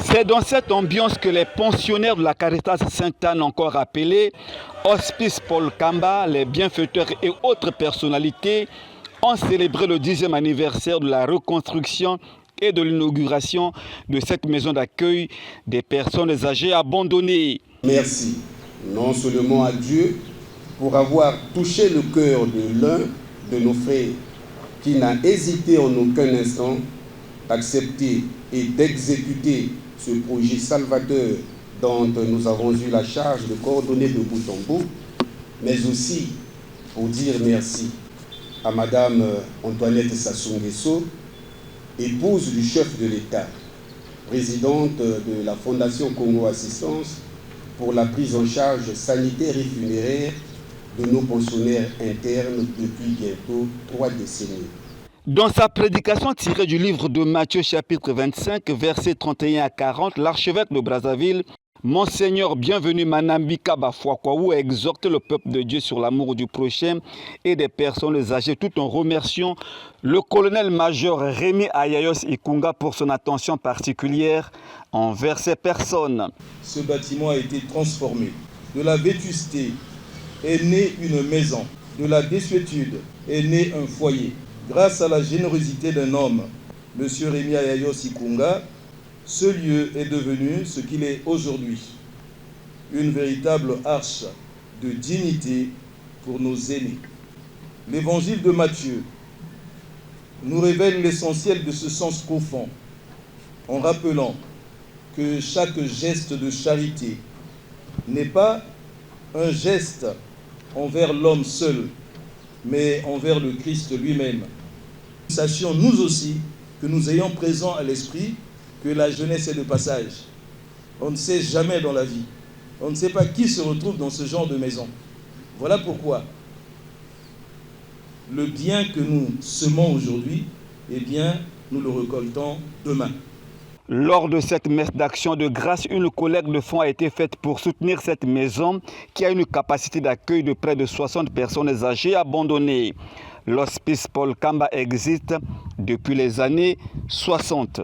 C'est dans cette ambiance que les pensionnaires de la Caritas Sainte-Anne, encore appelés Hospice Paul Kamba, les bienfaiteurs et autres personnalités, ont célébré le 10e anniversaire de la reconstruction et de l'inauguration de cette maison d'accueil des personnes âgées abandonnées. Merci, non seulement à Dieu, pour avoir touché le cœur de l'un de nos frères qui n'a hésité en aucun instant d'accepter et d'exécuter ce projet salvateur dont nous avons eu la charge de coordonner de bout en bout, mais aussi pour dire merci à Madame Antoinette Sassou Nguesso, épouse du chef de l'État, présidente de la Fondation Congo Assistance, pour la prise en charge sanitaire et funéraire de nos pensionnaires internes depuis bientôt 3 décennies. Dans sa prédication tirée du livre de Matthieu chapitre 25, versets 31 à 40, l'archevêque de Brazzaville, Monseigneur Bienvenu Manambika Bafuakwaou, a exhorté le peuple de Dieu sur l'amour du prochain et des personnes âgées, tout en remerciant le colonel-major Rémi Ayayos Ikunga pour son attention particulière envers ces personnes. Ce bâtiment a été transformé. De la vétusté est née une maison. De la désuétude est né un foyer. Grâce à la générosité d'un homme, M. Rémi Ayayos Ikunga, ce lieu est devenu ce qu'il est aujourd'hui. Une véritable arche de dignité pour nos aînés. L'évangile de Matthieu nous révèle l'essentiel de ce sens profond, en rappelant que chaque geste de charité n'est pas un geste envers l'homme seul, mais envers le Christ lui-même. Sachions nous aussi que nous ayons présent à l'esprit que la jeunesse est de passage. On ne sait jamais dans la vie. On ne sait pas qui se retrouve dans ce genre de maison. Voilà pourquoi le bien que nous semons aujourd'hui, eh bien, nous le récoltons demain. Lors de cette messe d'action de grâce, une collecte de fonds a été faite pour soutenir cette maison qui a une capacité d'accueil de près de 60 personnes âgées abandonnées. L'hospice Paul Kamba existe depuis les années 60.